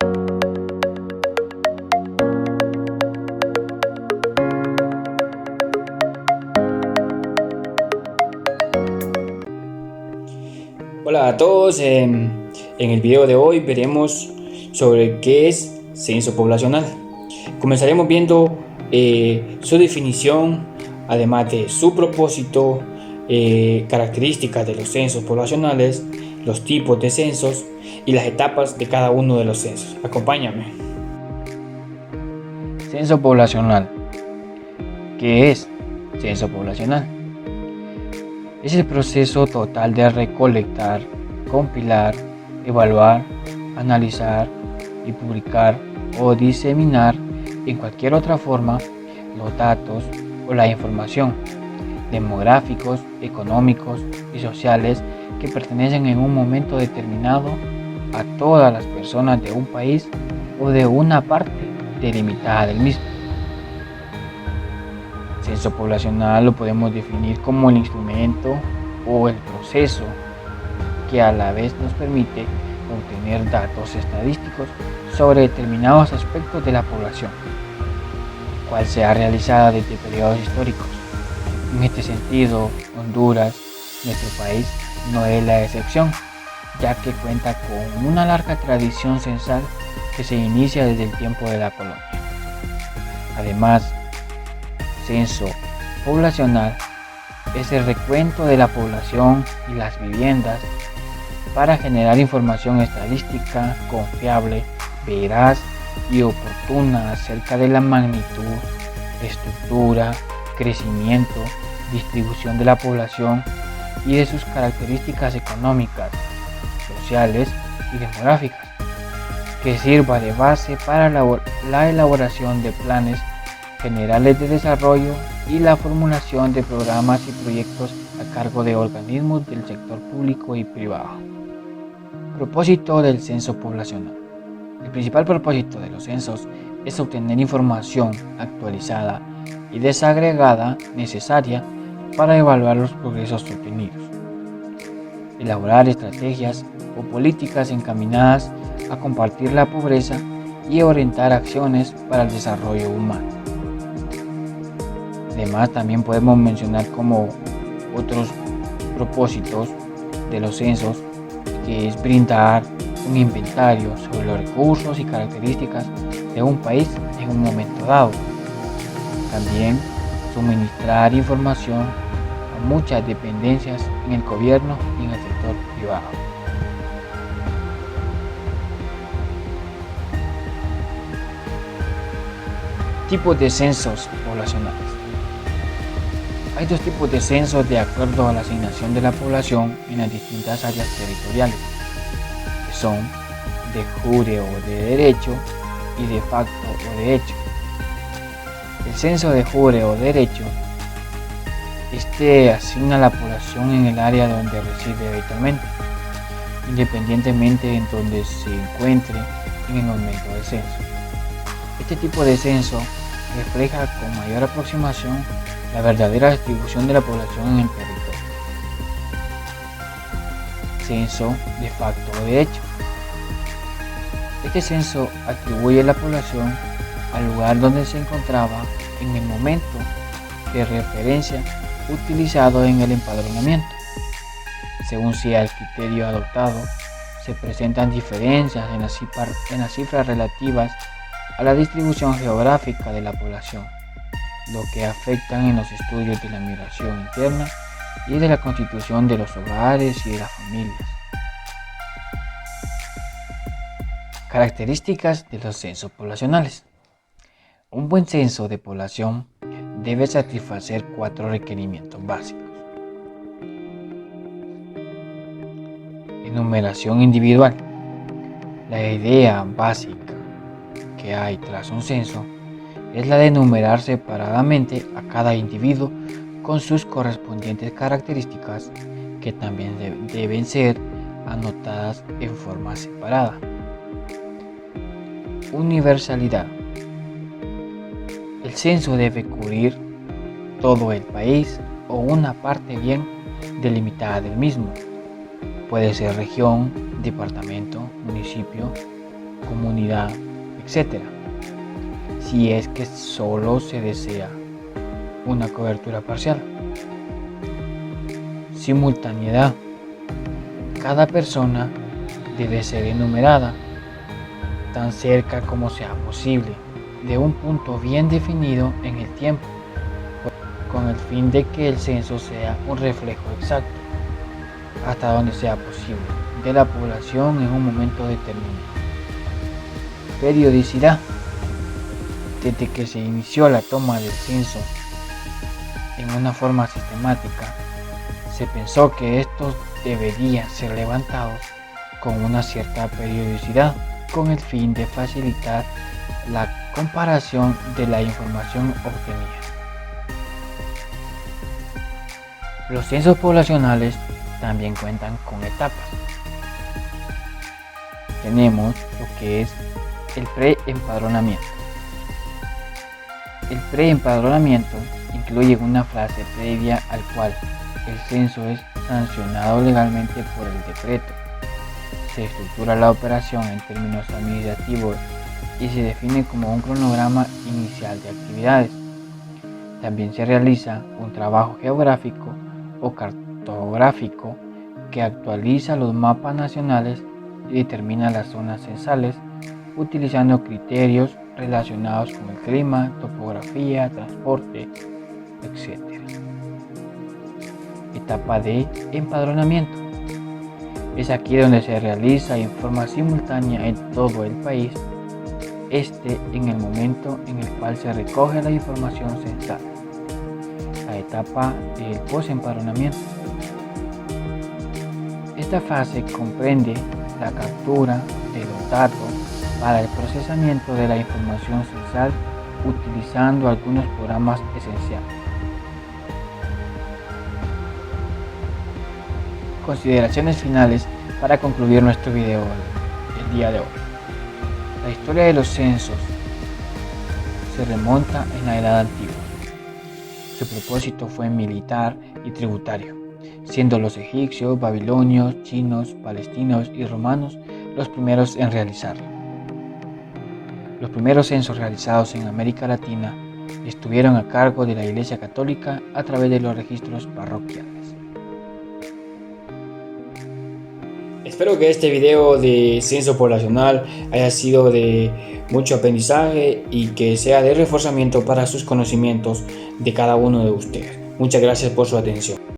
Hola a todos, en el video de hoy veremos sobre qué es censo poblacional. Comenzaremos viendo su definición, además de su propósito, características de los censos poblacionales, los tipos de censos y las etapas de cada uno de los censos. Acompáñame. Censo poblacional. ¿Qué es censo poblacional? Es el proceso total de recolectar, compilar, evaluar, analizar y publicar o diseminar en cualquier otra forma los datos o la información demográficos, económicos y sociales que pertenecen en un momento determinado a todas las personas de un país o de una parte delimitada del mismo. Censo poblacional lo podemos definir como el instrumento o el proceso que a la vez nos permite obtener datos estadísticos sobre determinados aspectos de la población, el cual se ha realizado desde periodos históricos. En este sentido, Honduras, nuestro país, no es la excepción, ya que cuenta con una larga tradición censal que se inicia desde el tiempo de la colonia. Además, censo poblacional es el recuento de la población y las viviendas para generar información estadística confiable, veraz y oportuna acerca de la magnitud, estructura, crecimiento, distribución de la población y de sus características económicas, sociales y demográficas, que sirva de base para la elaboración de planes generales de desarrollo y la formulación de programas y proyectos a cargo de organismos del sector público y privado. Propósito del censo poblacional. El principal propósito de los censos es obtener información actualizada y desagregada necesaria para evaluar los progresos obtenidos, elaborar estrategias o políticas encaminadas a combatir la pobreza y orientar acciones para el desarrollo humano. Además, también podemos mencionar como otros propósitos de los censos, que es brindar un inventario sobre los recursos y características de un país en un momento dado. También suministrar información a muchas dependencias en el gobierno y en el sector privado. Tipos de censos poblacionales. Hay dos tipos de censos de acuerdo a la asignación de la población en las distintas áreas territoriales, que son de jure o de derecho y de facto o de hecho. El censo de jure o derecho asigna la población en el área donde reside habitualmente, independientemente en donde se encuentre en el momento del censo. Este tipo de censo refleja con mayor aproximación la verdadera distribución de la población en el territorio. Censo de facto o de hecho. Este censo atribuye la población al lugar donde se encontraba en el momento de referencia utilizado en el empadronamiento. Según sea el criterio adoptado, se presentan diferencias en las cifras relativas a la distribución geográfica de la población, lo que afectan en los estudios de la migración interna y de la constitución de los hogares y de las familias. Características de los censos poblacionales. Un buen censo de población debe satisfacer 4 requerimientos básicos. Enumeración individual. La idea básica que hay tras un censo es la de enumerar separadamente a cada individuo con sus correspondientes características, que también deben ser anotadas en forma separada. Universalidad. El censo debe cubrir todo el país o una parte bien delimitada del mismo. Puede ser región, departamento, municipio comunidad, etc. Si es que solo se desea una cobertura parcial. Simultaneidad. Cada persona debe ser enumerada tan cerca como sea posible de un punto bien definido en el tiempo, con el fin de que el censo sea un reflejo exacto, hasta donde sea posible, de la población en un momento determinado. Periodicidad. Desde que se inició la toma del censo en una forma sistemática, se pensó que estos deberían ser levantados con una cierta periodicidad, con el fin de facilitar la comparación de la información obtenida. Los censos poblacionales también cuentan con etapas. Tenemos lo que es el preempadronamiento. El preempadronamiento incluye una fase previa al cual el censo es sancionado legalmente por el decreto. Se estructura la operación en términos administrativos y se define como un cronograma inicial de actividades. También se realiza un trabajo geográfico o cartográfico que actualiza los mapas nacionales y determina las zonas censales utilizando criterios relacionados con el clima, topografía, transporte, etc. Etapa de empadronamiento. Es aquí donde se realiza en forma simultánea en todo el país, en el momento en el cual se recoge la información censal. La etapa del posempadronamiento. Esta fase comprende la captura de los datos para el procesamiento de la información censal utilizando algunos programas esenciales. Consideraciones finales para concluir nuestro video del día de hoy. La historia de los censos se remonta en la Edad Antigua. Su propósito fue militar y tributario, siendo los egipcios, babilonios, chinos, palestinos y romanos los primeros en realizarlo. Los primeros censos realizados en América Latina estuvieron a cargo de la Iglesia Católica a través de los registros parroquiales. Espero que este video de censo poblacional haya sido de mucho aprendizaje y que sea de reforzamiento para sus conocimientos de cada uno de ustedes. Muchas gracias por su atención.